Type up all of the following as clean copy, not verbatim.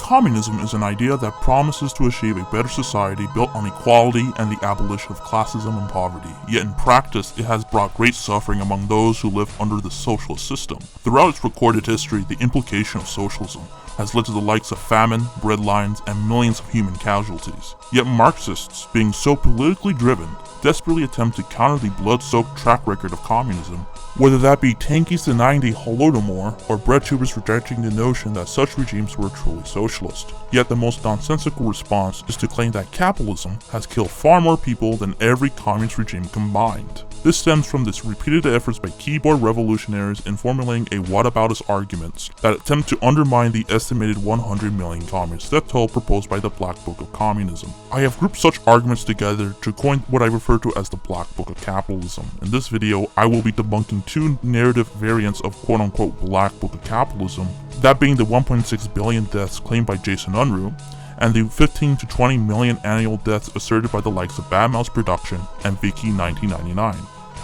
Communism is an idea that promises to achieve a better society built on equality and the abolition of classism and poverty, yet in practice it has brought great suffering among those who live under the socialist system. Throughout its recorded history, the implication of socialism has led to the likes of famine, breadlines, and millions of human casualties. Yet Marxists, being so politically driven, desperately attempt to counter the blood-soaked track record of communism, whether that be tankies denying the Holodomor or breadtubers rejecting the notion that such regimes were truly socialist. Yet the most nonsensical response is to claim that capitalism has killed far more people than every communist regime combined. This stems from this repeated efforts by keyboard revolutionaries in formulating a whataboutism arguments that attempt to undermine the estimated 100 million communist death toll proposed by the Black Book of Communism. I have grouped such arguments together to coin what I refer to as the Black Book of Capitalism. In this video, I will be debunking two narrative variants of quote-unquote Black Book of Capitalism, that being the 1.6 billion deaths claimed by Jason Unruh, and the 15 to 20 million annual deaths asserted by the likes of Bad Mouse Production and Vicky 1999.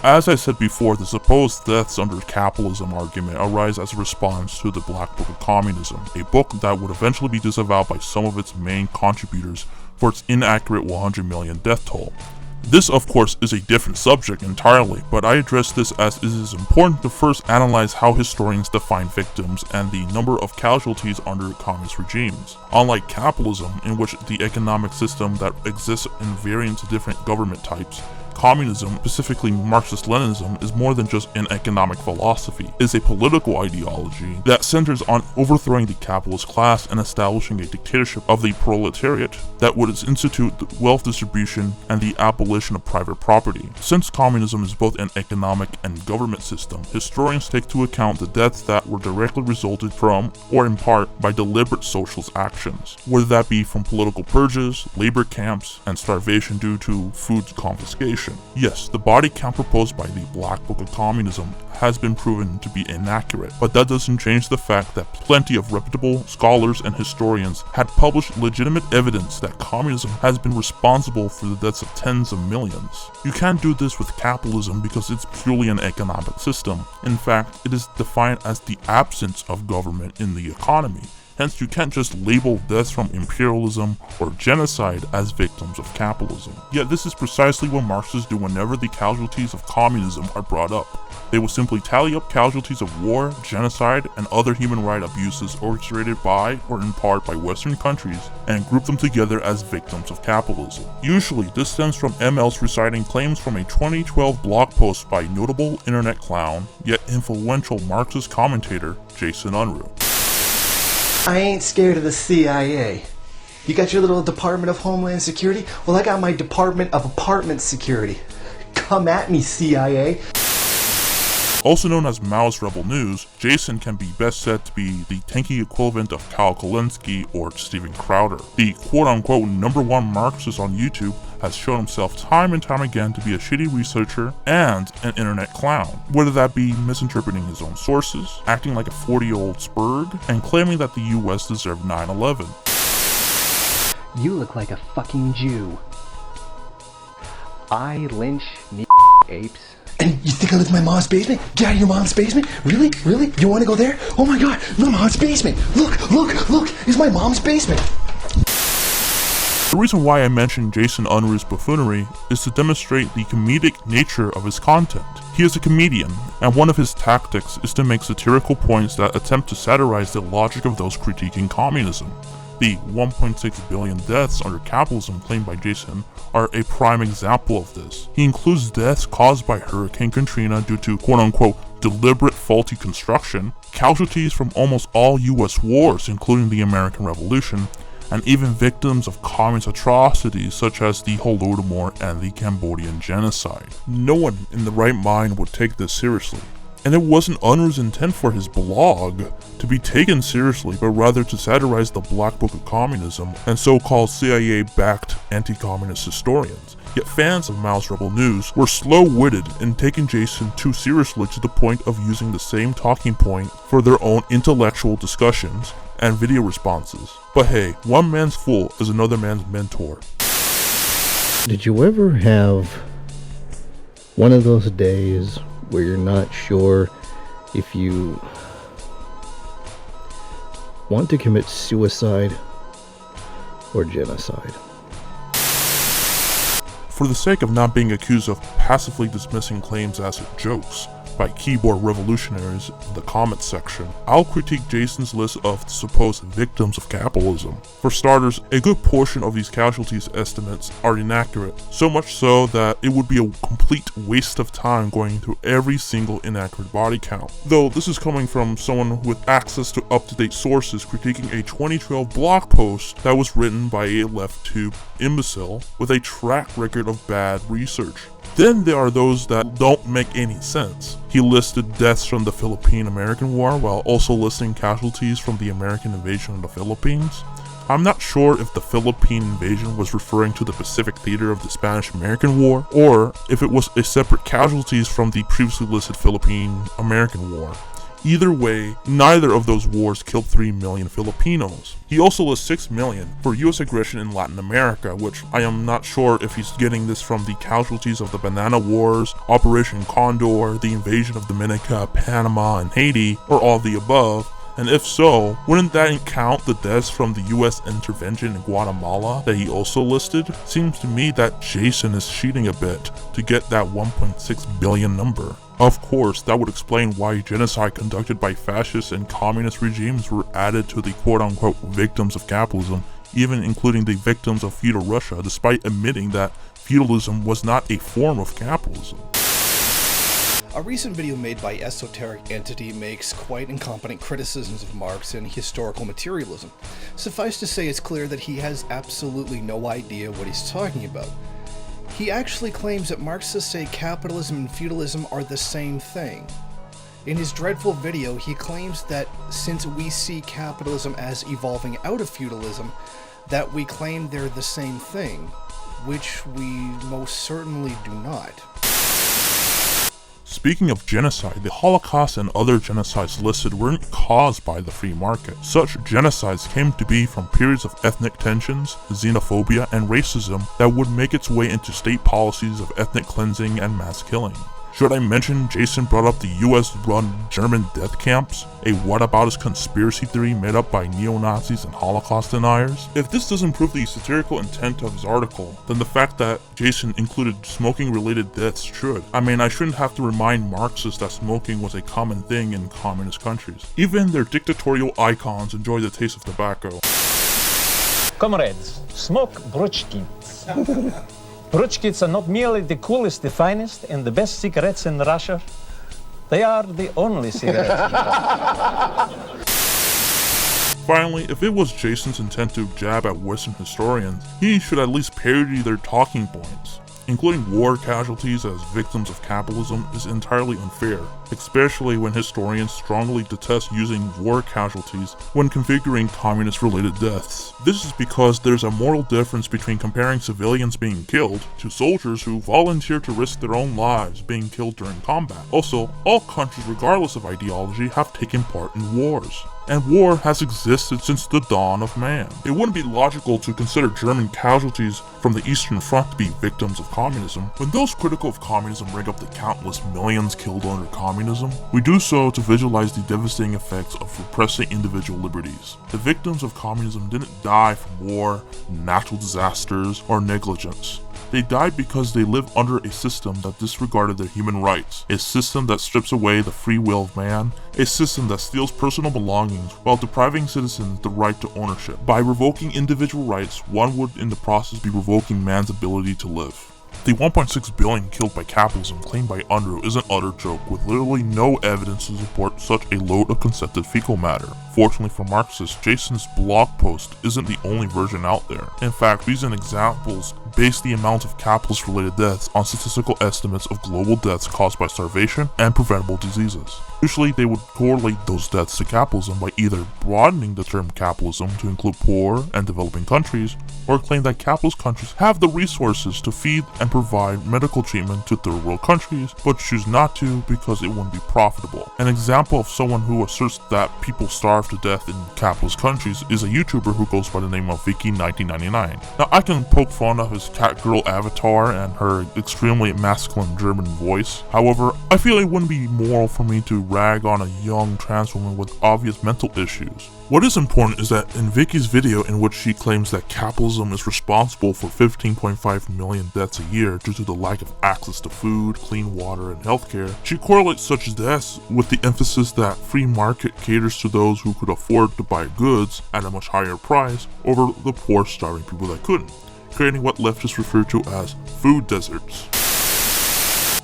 As I said before, the supposed deaths under capitalism argument arise as a response to the Black Book of Communism, a book that would eventually be disavowed by some of its main contributors for its inaccurate 100 million death toll. This, of course, is a different subject entirely, but I address this as it is important to first analyze how historians define victims and the number of casualties under communist regimes. Unlike capitalism, in which the economic system that exists in various different government types, communism, specifically Marxist-Leninism, is more than just an economic philosophy. It is a political ideology that centers on overthrowing the capitalist class and establishing a dictatorship of the proletariat that would institute wealth distribution and the abolition of private property. Since communism is both an economic and government system, historians take into account the deaths that were directly resulted from, or in part, by deliberate socialist actions, whether that be from political purges, labor camps, and starvation due to food confiscation. Yes, the body count proposed by the Black Book of Communism has been proven to be inaccurate, but that doesn't change the fact that plenty of reputable scholars and historians had published legitimate evidence that communism has been responsible for the deaths of tens of millions. You can't do this with capitalism because it's purely an economic system. In fact, it is defined as the absence of government in the economy. Hence, you can't just label deaths from imperialism or genocide as victims of capitalism. Yet this is precisely what Marxists do whenever the casualties of communism are brought up. They will simply tally up casualties of war, genocide, and other human rights abuses orchestrated by or in part by Western countries and group them together as victims of capitalism. Usually, this stems from MLs reciting claims from a 2012 blog post by notable internet clown, yet influential Marxist commentator Jason Unruh. I ain't scared of the CIA. You got your little Department of Homeland Security? Well, I got my Department of Apartment Security. Come at me, CIA. Also known as Maoist Rebel News, Jason can be best said to be the tanky equivalent of Kyle Kulinski or Steven Crowder. The quote-unquote #1 Marxist on YouTube has shown himself time and time again to be a shitty researcher and an internet clown, whether that be misinterpreting his own sources, acting like a 40-year-old spurg, and claiming that the US deserved 9/11. You look like a fucking Jew. I lynch apes. And you think I live in my mom's basement? Get out of your mom's basement? Really? Really? You want to go there? Oh my god, my mom's basement! Look, look, look! It's my mom's basement! The reason why I mentioned Jason Unruh's buffoonery is to demonstrate the comedic nature of his content. He is a comedian, and one of his tactics is to make satirical points that attempt to satirize the logic of those critiquing communism. The 1.6 billion deaths under capitalism claimed by Jason are a prime example of this. He includes deaths caused by Hurricane Katrina due to quote-unquote deliberate faulty construction, casualties from almost all US wars including the American Revolution, and even victims of communist atrocities such as the Holodomor and the Cambodian genocide. No one in the right mind would take this seriously. And it wasn't Unruh's intent for his blog to be taken seriously, but rather to satirize the Black Book of Communism and so-called CIA-backed anti-communist historians. Yet fans of Maoist Rebel News were slow-witted in taking Jason too seriously to the point of using the same talking point for their own intellectual discussions and video responses. But hey, one man's fool is another man's mentor. Did you ever have one of those days where you're not sure if you want to commit suicide or genocide. For the sake of not being accused of passively dismissing claims as jokes by keyboard revolutionaries in the comments section, I'll critique Jason's list of supposed victims of capitalism. For starters, a good portion of these casualties estimates are inaccurate, so much so that it would be a complete waste of time going through every single inaccurate body count. Though this is coming from someone with access to up-to-date sources critiquing a 2012 blog post that was written by a left-tube imbecile with a track record of bad research. Then there are those that don't make any sense. He listed deaths from the Philippine-American War while also listing casualties from the American invasion of the Philippines. I'm not sure if the Philippine invasion was referring to the Pacific theater of the Spanish-American War, or if it was a separate casualties from the previously listed Philippine-American War. Either way, neither of those wars killed 3 million Filipinos. He also lists 6 million for US aggression in Latin America, which I am not sure if he's getting this from the casualties of the Banana Wars, Operation Condor, the invasion of Dominica, Panama, and Haiti, or all of the above. And if so, wouldn't that count the deaths from the US intervention in Guatemala that he also listed? Seems to me that Jason is cheating a bit to get that 1.6 billion number. Of course, that would explain why genocide conducted by fascist and communist regimes were added to the quote-unquote victims of capitalism, even including the victims of feudal Russia, despite admitting that feudalism was not a form of capitalism. A recent video made by Esoteric Entity makes quite incompetent criticisms of Marx and historical materialism. Suffice to say, it's clear that he has absolutely no idea what he's talking about. He actually claims that Marxists say capitalism and feudalism are the same thing. In his dreadful video, he claims that since we see capitalism as evolving out of feudalism, that we claim they're the same thing, which we most certainly do not. Speaking of genocide, the Holocaust and other genocides listed weren't caused by the free market. Such genocides came to be from periods of ethnic tensions, xenophobia, and racism that would make its way into state policies of ethnic cleansing and mass killing. Should I mention Jason brought up the US-run German death camps, a whataboutism conspiracy theory made up by neo-Nazis and Holocaust deniers? If this doesn't prove the satirical intent of his article, then the fact that Jason included smoking-related deaths should. I mean, I shouldn't have to remind Marxists that smoking was a common thing in communist countries. Even their dictatorial icons enjoy the taste of tobacco. Comrades, smoke Bruchkins. Bruchkins are not merely the coolest, the finest, and the best cigarettes in Russia. They are the only cigarettes. Finally, if it was Jason's intent to jab at Western historians, he should at least parody their talking points. Including war casualties as victims of capitalism is entirely unfair, especially when historians strongly detest using war casualties when configuring communist-related deaths. This is because there's a moral difference between comparing civilians being killed to soldiers who volunteer to risk their own lives being killed during combat. Also, all countries regardless of ideology have taken part in wars. And war has existed since the dawn of man. It wouldn't be logical to consider German casualties from the Eastern Front to be victims of communism. When those critical of communism rig up the countless millions killed under communism, we do so to visualize the devastating effects of repressing individual liberties. The victims of communism didn't die from war, natural disasters, or negligence. They died because they lived under a system that disregarded their human rights, a system that strips away the free will of man, a system that steals personal belongings while depriving citizens the right to ownership. By revoking individual rights, one would in the process be revoking man's ability to live. The 1.6 billion killed by capitalism claimed by Unruh is an utter joke with literally no evidence to support such a load of concepted fecal matter. Fortunately for Marxists, Jason's blog post isn't the only version out there. In fact, recent examples base the amount of capitalist-related deaths on statistical estimates of global deaths caused by starvation and preventable diseases. Usually, they would correlate those deaths to capitalism by either broadening the term capitalism to include poor and developing countries, or claim that capitalist countries have the resources to feed and provide medical treatment to third world countries, but choose not to because it wouldn't be profitable. An example of someone who asserts that people starve to death in capitalist countries is a YouTuber who goes by the name of Viki 1999. Now, I can poke fun of his Viki's catgirl avatar and her extremely masculine German voice. However, I feel it wouldn't be moral for me to rag on a young trans woman with obvious mental issues. What is important is that in Viki's video, in which she claims that capitalism is responsible for 15.5 million deaths a year due to the lack of access to food, clean water, and healthcare, she correlates such deaths with the emphasis that free market caters to those who could afford to buy goods at a much higher price over the poor, starving people that couldn't, creating what leftists refer to as food deserts.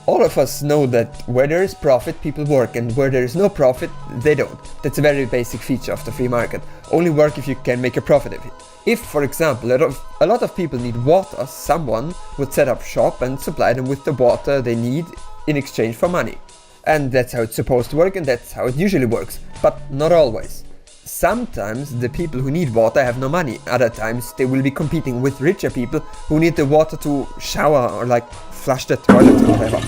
All of us know that where there is profit, people work, and where there is no profit, they don't. That's a very basic feature of the free market. Only work if you can make a profit of it. If, for example, a lot of people need water, someone would set up shop and supply them with the water they need in exchange for money. And that's how it's supposed to work, and that's how it usually works. But not always. Sometimes the people who need water have no money. Other times they will be competing with richer people who need the water to shower or like flush the toilet or whatever.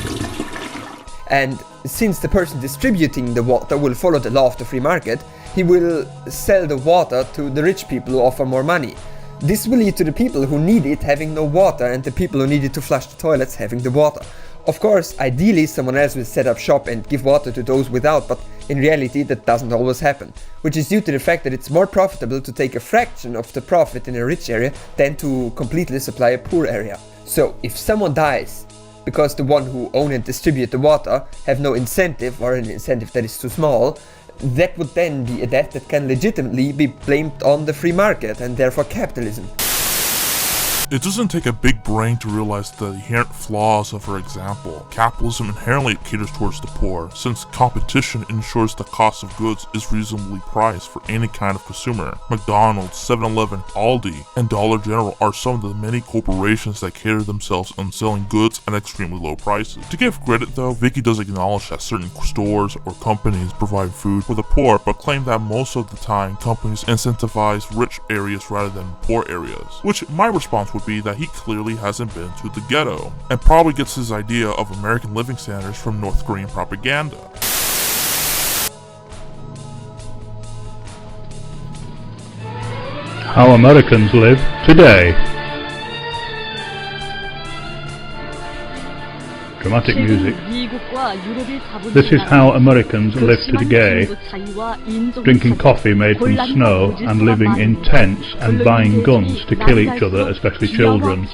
And since the person distributing the water will follow the law of the free market, he will sell the water to the rich people who offer more money. This will lead to the people who need it having no water and the people who need it to flush the toilets having the water. Of course, ideally someone else will set up shop and give water to those without, but in reality that doesn't always happen, which is due to the fact that it's more profitable to take a fraction of the profit in a rich area than to completely supply a poor area. So if someone dies because the one who own and distribute the water have no incentive, or an incentive that is too small, that would then be a death that can legitimately be blamed on the free market and therefore capitalism. It doesn't take a big brain to realize the inherent flaws of her example. Capitalism inherently caters towards the poor, since competition ensures the cost of goods is reasonably priced for any kind of consumer. McDonald's, 7-Eleven, Aldi, and Dollar General are some of the many corporations that cater themselves on selling goods at extremely low prices. To give credit though, Vicky does acknowledge that certain stores or companies provide food for the poor, but claim that most of the time companies incentivize rich areas rather than poor areas. Which my response would be that he clearly hasn't been to the ghetto, and probably gets his idea of American living standards from North Korean propaganda. How Americans live today. Dramatic music. This is how Americans live today, drinking coffee made from snow and living in tents and buying guns to kill each other, especially children.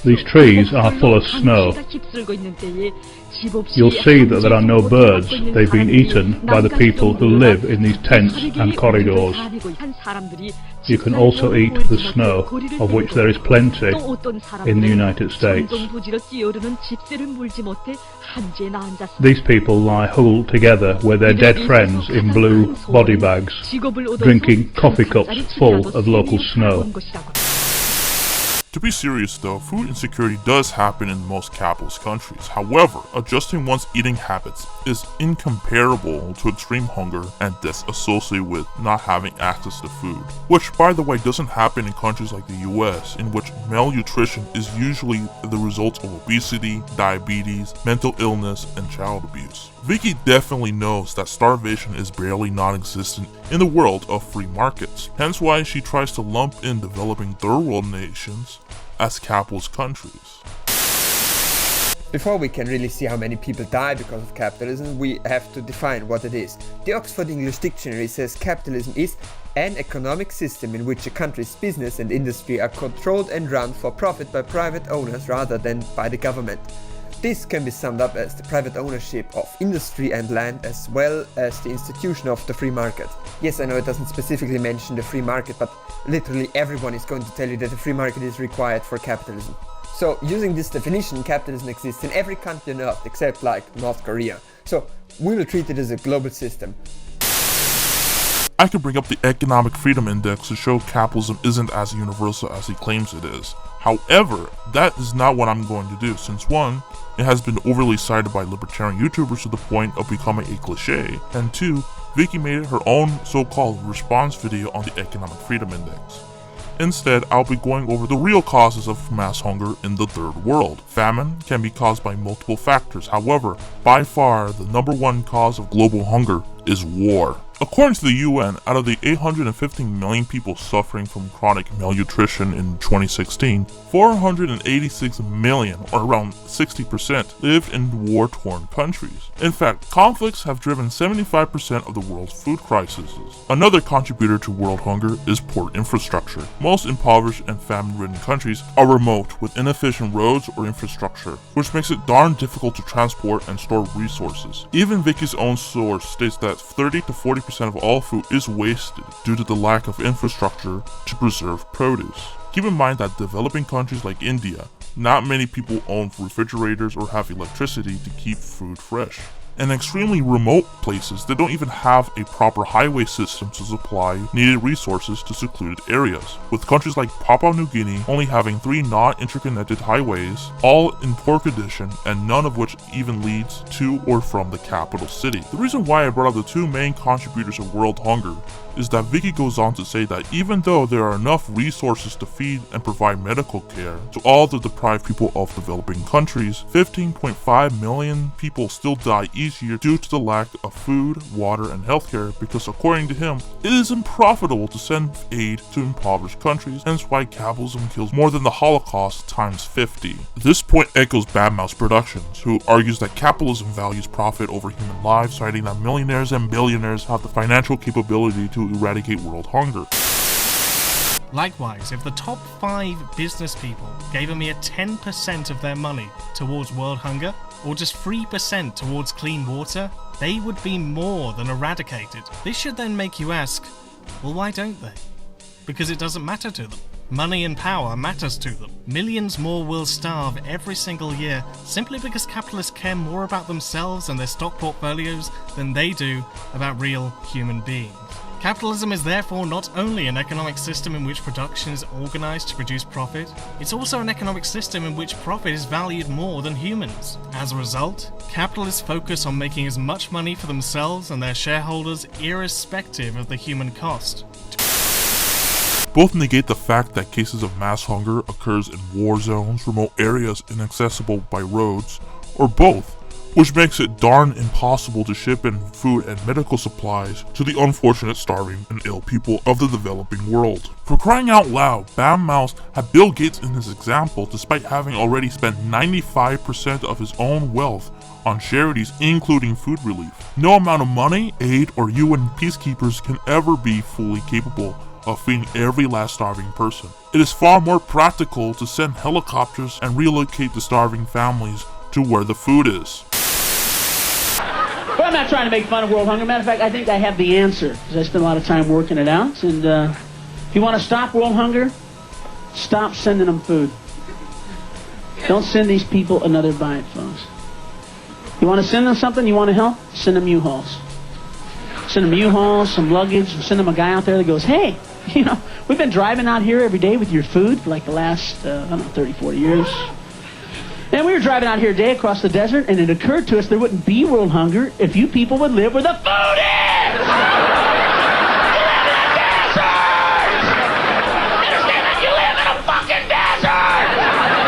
These trees are full of snow. You'll see that there are no birds. They've been eaten by the people who live in these tents and corridors. You can also eat the snow, of which there is plenty in the United States. These people lie huddled together with their dead friends in blue body bags, drinking coffee cups full of local snow. To be serious though, food insecurity does happen in most capitalist countries. However, adjusting one's eating habits is incomparable to extreme hunger and deaths associated with not having access to food. Which, by the way, doesn't happen in countries like the US, in which malnutrition is usually the result of obesity, diabetes, mental illness, and child abuse. Vicky definitely knows that starvation is barely non-existent in the world of free markets, hence why she tries to lump in developing third world nations as capitalist countries. Before we can really see how many people die because of capitalism, we have to define what it is. The Oxford English Dictionary says capitalism is an economic system in which a country's business and industry are controlled and run for profit by private owners rather than by the government. This can be summed up as the private ownership of industry and land, as well as the institution of the free market. Yes, I know it doesn't specifically mention the free market, but literally everyone is going to tell you that the free market is required for capitalism. So, using this definition, capitalism exists in every country on earth except like North Korea. So, we will treat it as a global system. I could bring up the Economic Freedom Index to show capitalism isn't as universal as he claims it is. However, that is not what I'm going to do, since one, it has been overly cited by libertarian YouTubers to the point of becoming a cliche, and two, Vicky made it her own so-called response video on the Economic Freedom Index. Instead, I'll be going over the real causes of mass hunger in the third world. Famine can be caused by multiple factors. However, by far, the number one cause of global hunger is war. According to the UN, out of the 815 million people suffering from chronic malnutrition in 2016, 486 million, or around 60%, lived in war-torn countries. In fact, conflicts have driven 75% of the world's food crises. Another contributor to world hunger is poor infrastructure. Most impoverished and famine-ridden countries are remote with inefficient roads or infrastructure, which makes it darn difficult to transport and store resources. Even Viki's own source states that 30 to 40% of all food is wasted due to the lack of infrastructure to preserve produce. Keep in mind that developing countries like India, not many people own refrigerators or have electricity to keep food fresh. In extremely remote places, they don't even have a proper highway system to supply needed resources to secluded areas, with countries like Papua New Guinea only having 3 non-interconnected highways, all in poor condition and none of which even leads to or from the capital city. The reason why I brought up the 2 main contributors of world hunger is that Vicky goes on to say that even though there are enough resources to feed and provide medical care to all the deprived people of developing countries, 15.5 million people still die each year due to the lack of food, water, and healthcare because according to him, it is unprofitable to send aid to impoverished countries, hence why capitalism kills more than the Holocaust times 50. This point echoes Bad Mouse Productions, who argues that capitalism values profit over human lives, citing that millionaires and billionaires have the financial capability to eradicate world hunger. Likewise, if the top 5 business people gave a mere 10% of their money towards world hunger, or just 3% towards clean water, they would be more than eradicated. This should then make you ask, well, why don't they? Because it doesn't matter to them. Money and power matters to them. Millions more will starve every single year simply because capitalists care more about themselves and their stock portfolios than they do about real human beings. Capitalism is therefore not only an economic system in which production is organized to produce profit, it's also an economic system in which profit is valued more than humans. As a result, capitalists focus on making as much money for themselves and their shareholders irrespective of the human cost. Both negate the fact that cases of mass hunger occurs in war zones, remote areas inaccessible by roads, or both, which makes it darn impossible to ship in food and medical supplies to the unfortunate starving and ill people of the developing world. For crying out loud, Bam Mouse had Bill Gates in his example despite having already spent 95% of his own wealth on charities including food relief. No amount of money, aid, or UN peacekeepers can ever be fully capable of feeding every last starving person. It is far more practical to send helicopters and relocate the starving families to where the food is. Well, I'm not trying to make fun of world hunger. Matter of fact, I think I have the answer, because I spent a lot of time working it out. And if you want to stop world hunger, stop sending them food. Don't send these people another bite, folks. You want to send them something, you want to help, send them U-Hauls. Send them U-Hauls, some luggage, send them a guy out there that goes, hey, you know, we've been driving out here every day with your food for like the last, 30, 40 years. And we were driving out here today across the desert, and it occurred to us there wouldn't be world hunger if you people would live where the food is! You live in a desert! Understand that? You live in a fucking desert!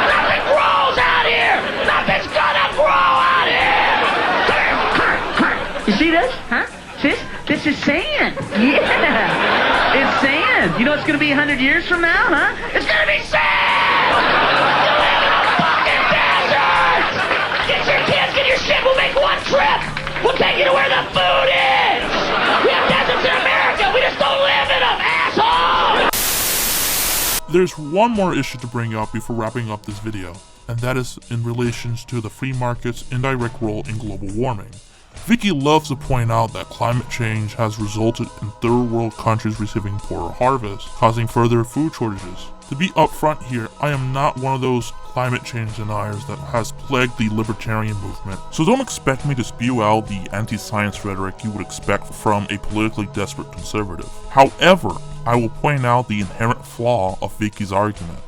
Nothing grows out here! Nothing's gonna grow out here! You see this? Huh? See this? This is sand! Yeah! It's sand! You know what's gonna be 100 years from now, huh? It's gonna be sand! Get your kids, get your shit, we'll make one trip! We'll take you to where the food is! We have deserts in America, we just don't live in them, asshole! There's one more issue to bring up before wrapping up this video, and that is in relation to the free market's indirect role in global warming. Vicky loves to point out that climate change has resulted in third world countries receiving poorer harvests, causing further food shortages. To be upfront here, I am not one of those climate change deniers that has plagued the libertarian movement, so don't expect me to spew out the anti-science rhetoric you would expect from a politically desperate conservative. However, I will point out the inherent flaw of Vicky's argument.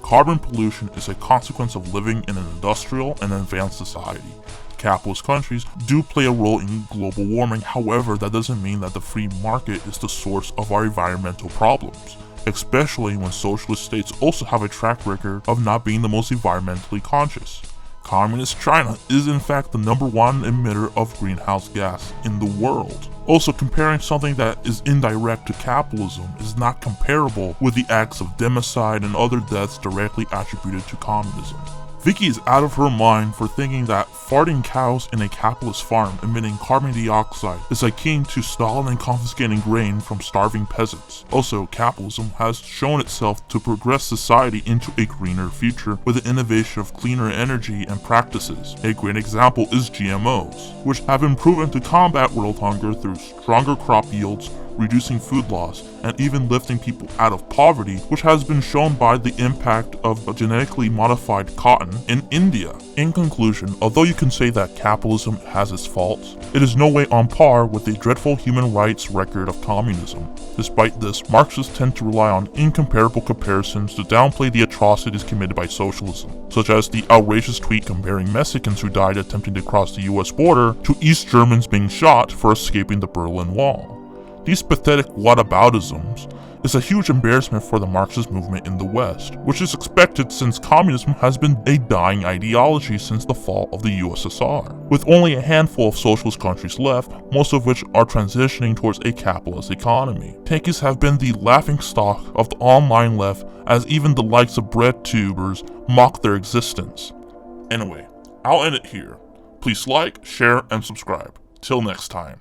Carbon pollution is a consequence of living in an industrial and advanced society. Capitalist countries do play a role in global warming, however, that doesn't mean that the free market is the source of our environmental problems, especially when socialist states also have a track record of not being the most environmentally conscious. Communist China is in fact the #1 emitter of greenhouse gas in the world. Also, comparing something that is indirect to capitalism is not comparable with the acts of democide and other deaths directly attributed to communism. Vicky is out of her mind for thinking that farting cows in a capitalist farm emitting carbon dioxide is akin to Stalin confiscating grain from starving peasants. Also, capitalism has shown itself to progress society into a greener future with the innovation of cleaner energy and practices. A great example is GMOs, which have been proven to combat world hunger through stronger crop yields, reducing food loss, and even lifting people out of poverty, which has been shown by the impact of genetically modified cotton in India. In conclusion, although you can say that capitalism has its faults, it is no way on par with the dreadful human rights record of communism. Despite this, Marxists tend to rely on incomparable comparisons to downplay the atrocities committed by socialism, such as the outrageous tweet comparing Mexicans who died attempting to cross the US border to East Germans being shot for escaping the Berlin Wall. These pathetic whataboutisms is a huge embarrassment for the Marxist movement in the West, which is expected since communism has been a dying ideology since the fall of the USSR. With only a handful of socialist countries left, most of which are transitioning towards a capitalist economy. Tankies have been the laughingstock of the online left, as even the likes of bread tubers mock their existence. Anyway, I'll end it here. Please like, share, and subscribe. Till next time.